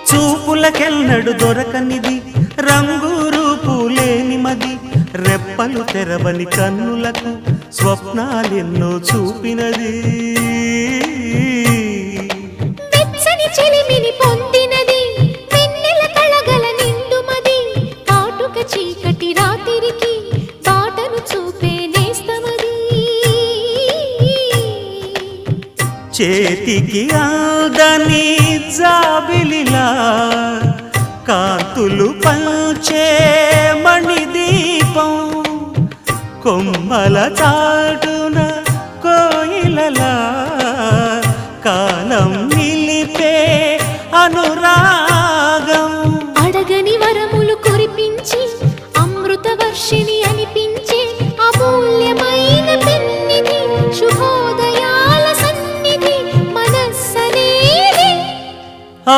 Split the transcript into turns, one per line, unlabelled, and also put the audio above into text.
చూపులకెన్నడు దొరకనిది రంగు రూపు లేని మది రెప్పలు తెరవని కన్నులకు స్వప్నాలెన్నో చూపినది
వెచ్చని చెలిమిని పొందినది వెన్నెల కళగల నిండుమది కాటుక చీకటి రాత్రికి బాటను చూపే నేస్తమది
చేతికి ఆదని జాబిలిలా కాంతులు పంచే మణిదీపం కొమ్మల చాటున కోయిలలా కాలం నిలిపే అనురాగం
అడగని వరములు కురిపించి అమృత వర్షిణి